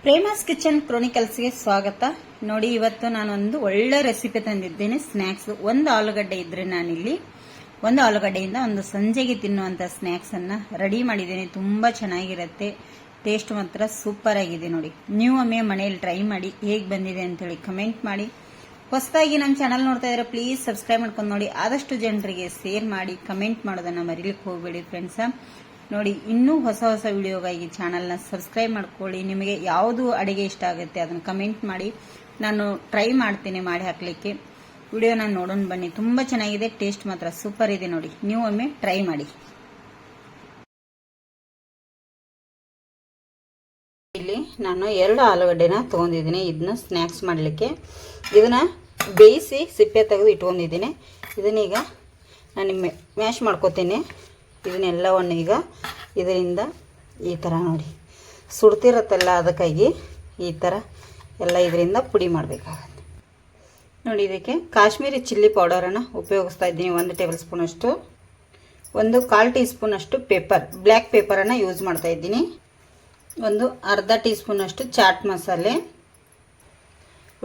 ಪ್ರೇಮಾಸ್ kitchen ಕ್ರೋನಿಕಲ್ಸ್ಗೆ ಸ್ವಾಗತ. ನೋಡಿ, ಇವತ್ತು ನಾನೊಂದು ಒಳ್ಳೆ ರೆಸಿಪಿ ತಂದಿದ್ದೇನೆ. ಸ್ನ್ಯಾಕ್ಸ್. ಒಂದು ಆಲೂಗಡ್ಡೆ ಇದ್ರೆ ನಾನಿಲ್ಲಿ ಒಂದು ಆಲೂಗಡ್ಡೆಯಿಂದ ಒಂದು ಸಂಜೆಗೆ ತಿನ್ನುವಂತ ಸ್ನ್ಯಾಕ್ಸ್ ಅನ್ನ ರೆಡಿ ಮಾಡಿದ್ದೇನೆ. ತುಂಬಾ ಚೆನ್ನಾಗಿರುತ್ತೆ. ಟೇಸ್ಟ್ ಮಾತ್ರ ಸೂಪರ್ ಆಗಿದೆ. ನೋಡಿ, ನೀವು ಒಮ್ಮೆ ಮನೆಯಲ್ಲಿ ಟ್ರೈ ಮಾಡಿ ಹೇಗೆ ಬಂದಿದೆ ಅಂತ ಹೇಳಿ ಕಮೆಂಟ್ ಮಾಡಿ. ಹೊಸದಾಗಿ ನಮ್ಮ ಚಾನಲ್ ನೋಡ್ತಾ ಇದ್ರೆ ಪ್ಲೀಸ್ ಸಬ್ಸ್ಕ್ರೈಬ್ ಮಾಡ್ಕೊಂಡು ನೋಡಿ. ಆದಷ್ಟು ಜನರಿಗೆ ಶೇರ್ ಮಾಡಿ, ಕಮೆಂಟ್ ಮಾಡೋದನ್ನ ಮರಿಲಿಕ್ಕೆ ಹೋಗಬೇಡಿ ಫ್ರೆಂಡ್ಸ್. ನೋಡಿ, ಇನ್ನೂ ಹೊಸ ಹೊಸ ವಿಡಿಯೋಗಾಗಿ ಚಾನಲ್ನ ಸಬ್ಸ್ಕ್ರೈಬ್ ಮಾಡ್ಕೊಳ್ಳಿ. ನಿಮಗೆ ಯಾವುದು ಅಡುಗೆ ಇಷ್ಟ ಆಗುತ್ತೆ ಅದನ್ನು ಕಮೆಂಟ್ ಮಾಡಿ, ನಾನು ಟ್ರೈ ಮಾಡ್ತೇನೆ ಮಾಡಿ ಹಾಕಲಿಕ್ಕೆ. ವಿಡಿಯೋನ ನೋಡೋಣ ಬನ್ನಿ. ತುಂಬಾ ಚೆನ್ನಾಗಿದೆ, ಟೇಸ್ಟ್ ಮಾತ್ರ ಸೂಪರ್ ಇದೆ. ನೋಡಿ, ನೀವು ಒಮ್ಮೆ ಟ್ರೈ ಮಾಡಿ. ಇಲ್ಲಿ ನಾನು 2 ಆಲೂಗಡ್ಡೆನ ತಗೊಂಡಿದ್ದೀನಿ. ಇದನ್ನ ಸ್ನ್ಯಾಕ್ಸ್ ಮಾಡಲಿಕ್ಕೆ ಇದನ್ನ ಬೇಯಿಸಿ ಸಿಪ್ಪೆ ತೆಗೆದು ಇಟ್ಕೊಂಡಿದ್ದೀನಿ. ಇದನ್ನೀಗ ನಾನು ಮ್ಯಾಶ್ ಮಾಡ್ಕೋತೀನಿ. ಇದನ್ನೆಲ್ಲವನ್ನು ಈಗ ಇದರಿಂದ ಈ ಥರ ನೋಡಿ ಸುಡ್ತಿರತ್ತಲ್ಲ, ಅದಕ್ಕಾಗಿ ಈ ಥರ ಎಲ್ಲ ಇದರಿಂದ ಪುಡಿ ಮಾಡಬೇಕಾಗತ್ತೆ. ನೋಡಿ, ಇದಕ್ಕೆ ಕಾಶ್ಮೀರಿ ಚಿಲ್ಲಿ ಪೌಡರನ್ನು ಉಪಯೋಗಿಸ್ತಾ ಇದ್ದೀನಿ. 1 ಟೇಬಲ್ ಸ್ಪೂನ್ ಅಷ್ಟು, 1/4 ಟೀ ಸ್ಪೂನ್ ಅಷ್ಟು ಬ್ಲ್ಯಾಕ್ ಪೇಪರನ್ನು ಯೂಸ್ ಮಾಡ್ತಾ ಇದ್ದೀನಿ. 1/2 ಟೀ ಸ್ಪೂನ್ ಅಷ್ಟು ಚಾಟ್ ಮಸಾಲೆ,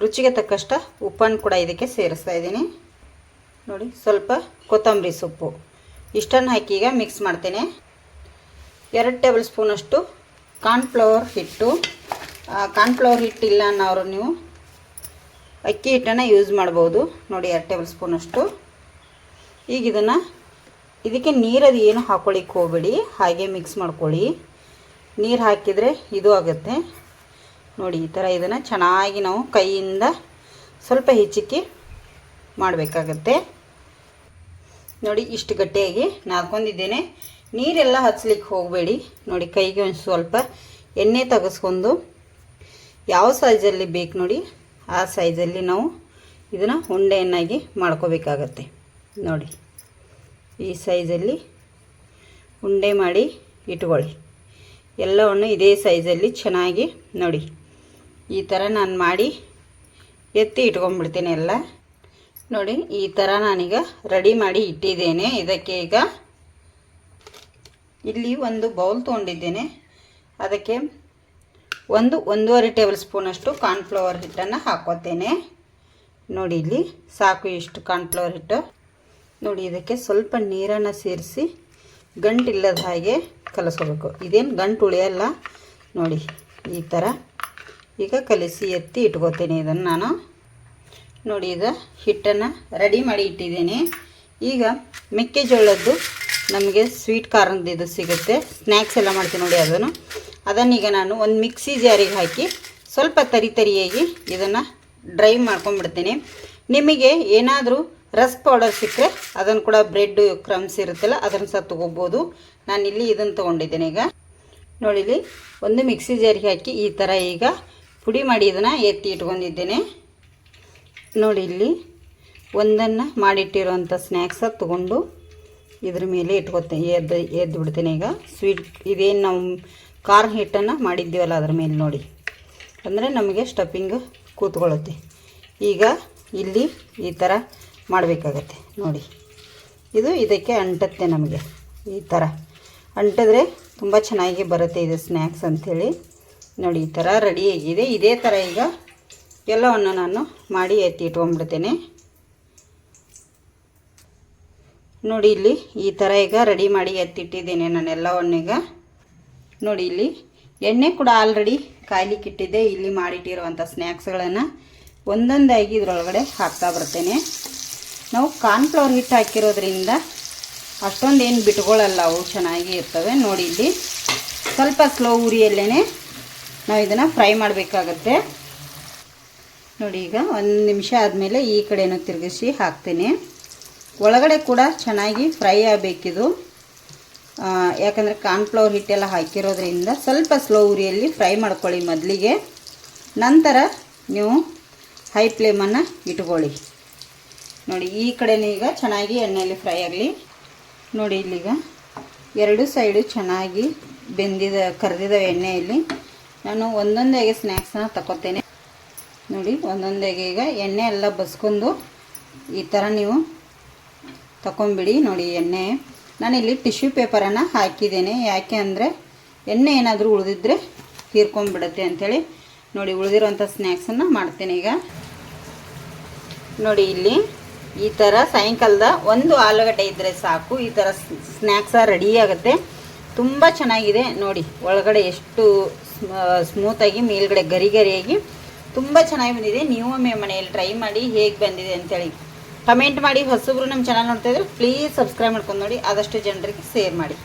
ರುಚಿಗೆ ತಕ್ಕಷ್ಟ ಉಪ್ಪನ್ನು ಕೂಡ ಇದಕ್ಕೆ ಸೇರಿಸ್ತಾ ಇದ್ದೀನಿ. ನೋಡಿ, ಸ್ವಲ್ಪ ಕೊತ್ತಂಬರಿ ಸೊಪ್ಪು, ಇಷ್ಟನ್ನು ಹಾಕಿ ಈಗ ಮಿಕ್ಸ್ ಮಾಡ್ತೇನೆ. 2 ಟೇಬಲ್ ಸ್ಪೂನ್ ಅಷ್ಟು ಕಾರ್ನ್ಫ್ಲವರ್ ಹಿಟ್ಟು. ಕಾರ್ನ್ಫ್ಲವರ್ ಹಿಟ್ಟಿಲ್ಲ ಅನ್ನೋರು ನೀವು ಅಕ್ಕಿ ಹಿಟ್ಟನ್ನು ಯೂಸ್ ಮಾಡ್ಬೋದು. ನೋಡಿ, 2 ಟೇಬಲ್ ಸ್ಪೂನ್ ಅಷ್ಟು. ಈಗ ಇದಕ್ಕೆ ನೀರದು ಏನು ಹಾಕೊಳ್ಳಿಕ್ಕೆ ಹೋಗಬೇಡಿ, ಹಾಗೆ ಮಿಕ್ಸ್ ಮಾಡ್ಕೊಳ್ಳಿ. ನೀರು ಹಾಕಿದರೆ ಇದು ಆಗುತ್ತೆ. ನೋಡಿ, ಈ ಥರ ಇದನ್ನು ಚೆನ್ನಾಗಿ ನಾವು ಕೈಯಿಂದ ಸ್ವಲ್ಪ ಹೆಚ್ಚಿಕ್ಕಿ ಮಾಡಬೇಕಾಗತ್ತೆ. ನೋಡಿ, ಇಷ್ಟು ಗಟ್ಟಿಯಾಗಿ ನಾದ್ಕೊಂಡಿದ್ದೇನೆ. ನೀರೆಲ್ಲ ಹಚ್ಚಲಿಕ್ಕೆ ಹೋಗಬೇಡಿ. ನೋಡಿ, ಕೈಗೆ ಒಂದು ಸ್ವಲ್ಪ ಎಣ್ಣೆ ತೆಗೆಸ್ಕೊಂಡು ಯಾವ ಸೈಜಲ್ಲಿ ಬೇಕು ನೋಡಿ ಆ ಸೈಜಲ್ಲಿ ನಾವು ಇದನ್ನು ಉಂಡೆಯನ್ನಾಗಿ ಮಾಡ್ಕೋಬೇಕಾಗತ್ತೆ. ನೋಡಿ, ಈ ಸೈಜಲ್ಲಿ ಉಂಡೆ ಮಾಡಿ ಇಟ್ಕೊಳ್ಳಿ. ಎಲ್ಲವನ್ನು ಇದೇ ಸೈಜಲ್ಲಿ ಚೆನ್ನಾಗಿ ನೋಡಿ ಈ ಥರ ನಾನು ಮಾಡಿ ಎತ್ತಿ ಇಟ್ಕೊಂಡ್ಬಿಡ್ತೇನೆ ಎಲ್ಲ. ನೋಡಿ, ಈ ಥರ ನಾನೀಗ ರೆಡಿ ಮಾಡಿ ಇಟ್ಟಿದ್ದೇನೆ. ಇದಕ್ಕೆ ಈಗ ಇಲ್ಲಿ ಒಂದು ಬೌಲ್ ತೊಗೊಂಡಿದ್ದೇನೆ. ಅದಕ್ಕೆ 1-1.5 ಟೇಬಲ್ ಸ್ಪೂನ್ ಅಷ್ಟು ಕಾರ್ನ್ಫ್ಲವರ್ ಹಿಟ್ಟನ್ನು ಹಾಕೋತೇನೆ. ನೋಡಿ, ಇಲ್ಲಿ ಸಾಕು ಇಷ್ಟು ಕಾರ್ನ್ಫ್ಲವರ್ ಹಿಟ್ಟು. ನೋಡಿ, ಇದಕ್ಕೆ ಸ್ವಲ್ಪ ನೀರನ್ನು ಸೇರಿಸಿ ಗಂಟಿಲ್ಲದ ಹಾಗೆ ಕಲಸ್ಕೋಬೇಕು. ಇದೇನು ಗಂಟು ಉಳಿಯಲ್ಲ. ನೋಡಿ, ಈ ಥರ ಈಗ ಕಲಿಸಿ ಎತ್ತಿ ಇಟ್ಕೋತೇನೆ ಇದನ್ನು ನಾನು. ನೋಡಿ, ಈಗ ಹಿಟ್ಟನ್ನು ರೆಡಿ ಮಾಡಿ ಇಟ್ಟಿದ್ದೇನೆ. ಈಗ ಮೆಕ್ಕೆಜೋಳದ್ದು ನಮಗೆ ಸ್ವೀಟ್ ಕಾರ್ನ್ದು ಇದು ಸಿಗುತ್ತೆ, ಸ್ನ್ಯಾಕ್ಸ್ ಎಲ್ಲ ಮಾಡ್ತೀನಿ ನೋಡಿ. ಅದನ್ನೀಗ ನಾನು ಒಂದು ಮಿಕ್ಸಿ ಜಾರಿಗೆ ಹಾಕಿ ಸ್ವಲ್ಪ ತರಿಯಾಗಿ ಇದನ್ನು ಡ್ರೈ ಮಾಡ್ಕೊಂಡ್ಬಿಡ್ತೀನಿ. ನಿಮಗೆ ಏನಾದರೂ ರಸ್ಕ್ ಪೌಡರ್ ಸಿಕ್ಕರೆ ಅದನ್ನು ಕೂಡ, ಬ್ರೆಡ್ ಕ್ರಮ್ಸ್ ಇರುತ್ತಲ್ಲ ಅದನ್ನು ಸಹ ತೊಗೋಬೋದು. ನಾನಿಲ್ಲಿ ಇದನ್ನು ತೊಗೊಂಡಿದ್ದೇನೆ. ಈಗ ನೋಡಿ, ಇಲ್ಲಿ ಒಂದು ಮಿಕ್ಸಿ ಜಾರಿಗೆ ಹಾಕಿ ಈ ಥರ ಈಗ ಪುಡಿ ಮಾಡಿ ಇದನ್ನು ಎತ್ತಿ ಇಟ್ಕೊಂಡಿದ್ದೇನೆ. ನೋಡಿ, ಇಲ್ಲಿ ಒಂದನ್ನು ಮಾಡಿಟ್ಟಿರೋಂಥ ಸ್ನ್ಯಾಕ್ಸ ತೊಗೊಂಡು ಇದ್ರ ಮೇಲೆ ಇಟ್ಕೊತೇನೆ, ಎದ್ದು ಬಿಡ್ತೇನೆ. ಈಗ ಸ್ವೀಟ್ ಇದೇನು ನಾವು ಕಾರ್ನ್ ಹಿಟ್ಟನ್ನು ಮಾಡಿದ್ದೀವಲ್ಲ ಅದ್ರ ಮೇಲೆ ನೋಡಿ, ಅಂದರೆ ನಮಗೆ ಸ್ಟಫಿಂಗ್ ಕೂತ್ಕೊಳ್ಳುತ್ತೆ. ಈಗ ಇಲ್ಲಿ ಈ ಥರ ಮಾಡಬೇಕಾಗತ್ತೆ. ನೋಡಿ, ಇದು ಇದಕ್ಕೆ ಅಂಟುತ್ತೆ. ನಮಗೆ ಈ ಥರ ಅಂಟಿದ್ರೆ ತುಂಬ ಚೆನ್ನಾಗಿ ಬರುತ್ತೆ ಇದು ಸ್ನ್ಯಾಕ್ಸ್ ಅಂಥೇಳಿ. ನೋಡಿ, ಈ ಥರ ರೆಡಿಯಾಗಿದೆ. ಇದೇ ಥರ ಈಗ ಎಲ್ಲವನ್ನು ನಾನು ಮಾಡಿ ಎತ್ತಿ ಇಟ್ಕೊಂಡ್ಬಿಡ್ತೇನೆ. ನೋಡಿ, ಇಲ್ಲಿ ಈ ಥರ ಈಗ ರೆಡಿ ಮಾಡಿ ಎತ್ತಿಟ್ಟಿದ್ದೇನೆ ನಾನು ಎಲ್ಲವನ್ನೀಗ. ನೋಡಿ, ಇಲ್ಲಿ ಎಣ್ಣೆ ಕೂಡ ಆಲ್ರೆಡಿ ಕಾಯ್ಲಿಕ್ಕೆ ಇಟ್ಟಿದ್ದೆ. ಇಲ್ಲಿ ಮಾಡಿಟ್ಟಿರುವಂಥ ಸ್ನ್ಯಾಕ್ಸ್ಗಳನ್ನು ಒಂದೊಂದಾಗಿ ಇದರೊಳಗಡೆ ಹಾಕ್ತಾ ಬರ್ತೇನೆ. ನಾವು ಕಾರ್ನ್ಫ್ಲವರ್ ಹಿಟ್ಟು ಹಾಕಿರೋದ್ರಿಂದ ಅಷ್ಟೊಂದೇನು ಬಿಟ್ಕೊಳ್ಳಲ್ಲ, ಅವು ಚೆನ್ನಾಗಿ ಇರ್ತವೆ. ನೋಡಿ, ಇಲ್ಲಿ ಸ್ವಲ್ಪ ಸ್ಲೋ ಉರಿಯಲ್ಲೇ ನಾವು ಇದನ್ನು ಫ್ರೈ ಮಾಡಬೇಕಾಗತ್ತೆ. ನೋಡಿ, ಈಗ 1 ನಿಮಿಷ ಆದಮೇಲೆ ಈ ಕಡೆನೂ ತಿರುಗಿಸಿ ಹಾಕ್ತೇನೆ. ಒಳಗಡೆ ಕೂಡ ಚೆನ್ನಾಗಿ ಫ್ರೈ ಆಗಬೇಕಿದು, ಯಾಕಂದರೆ ಕಾರ್ನ್ಫ್ಲವರ್ ಹಿಟ್ಟೆಲ್ಲ ಹಾಕಿರೋದ್ರಿಂದ ಸ್ವಲ್ಪ ಸ್ಲೋ ಉರಿಯಲ್ಲಿ ಫ್ರೈ ಮಾಡ್ಕೊಳ್ಳಿ ಮೊದಲಿಗೆ. ನಂತರ ನೀವು ಹೈ ಫ್ಲೇಮನ್ನು ಇಟ್ಕೊಳ್ಳಿ. ನೋಡಿ, ಈ ಕಡೆನೂ ಈಗ ಚೆನ್ನಾಗಿ ಎಣ್ಣೆಯಲ್ಲಿ ಫ್ರೈ ಆಗಲಿ. ನೋಡಿ, ಇಲ್ಲಿಗ 2 ಸೈಡು ಚೆನ್ನಾಗಿ ಕರೆದಿದ ಎಣ್ಣೆಯಲ್ಲಿ ನಾನು ಒಂದೊಂದಾಗಿ ಸ್ನ್ಯಾಕ್ಸನ್ನ ತಗೋತೇನೆ. ನೋಡಿ, ಒಂದೊಂದಾಗಿ ಈಗ ಎಣ್ಣೆ ಎಲ್ಲ ಬಸ್ಕೊಂಡು ಈ ಥರ ನೀವು ತಗೊಂಬಿಡಿ. ನೋಡಿ, ಎಣ್ಣೆ ನಾನಿಲ್ಲಿ ಟಿಶ್ಯೂ ಪೇಪರನ್ನು ಹಾಕಿದ್ದೇನೆ. ಯಾಕೆ ಅಂದರೆ ಎಣ್ಣೆ ಏನಾದರೂ ಉಳಿದಿದ್ರೆ ಹೀರ್ಕೊಂಡ್ಬಿಡುತ್ತೆ ಅಂಥೇಳಿ ನೋಡಿ ಉಳಿದಿರೋಂಥ ಸ್ನ್ಯಾಕ್ಸನ್ನು ಮಾಡ್ತೀನಿ ಈಗ. ನೋಡಿ ಇಲ್ಲಿ ಈ ಥರ ಸಾಯಂಕಾಲದ ಒಂದು ಆಲೂಗಡ್ಡೆ ಇದ್ದರೆ ಸಾಕು, ಈ ಥರ ಸ್ನ್ಯಾಕ್ಸ ರೆಡಿ ಆಗುತ್ತೆ. ತುಂಬ ಚೆನ್ನಾಗಿದೆ ನೋಡಿ, ಒಳಗಡೆ ಎಷ್ಟು ಸ್ಮೂತಾಗಿ ಮೇಲ್ಗಡೆ ಗರಿ ಗರಿಯಾಗಿ ತುಂಬ ಚೆನ್ನಾಗಿ ಬಂದಿದೆ. ನೀವು ಒಮ್ಮೆ ಮನೆಯಲ್ಲಿ ಟ್ರೈ ಮಾಡಿ ಹೇಗೆ ಬಂದಿದೆ ಅಂತೇಳಿ ಕಮೆಂಟ್ ಮಾಡಿ. ಹೊಸಬ್ರು ನಮ್ಮ ಚಾನಲ್ ನೋಡ್ತಾ ಇದ್ರೆ ಪ್ಲೀಸ್ ಸಬ್ಸ್ಕ್ರೈಬ್ ಮಾಡ್ಕೊಂಡು ನೋಡಿ, ಆದಷ್ಟು ಜನರಿಗೆ ಶೇರ್ ಮಾಡಿ.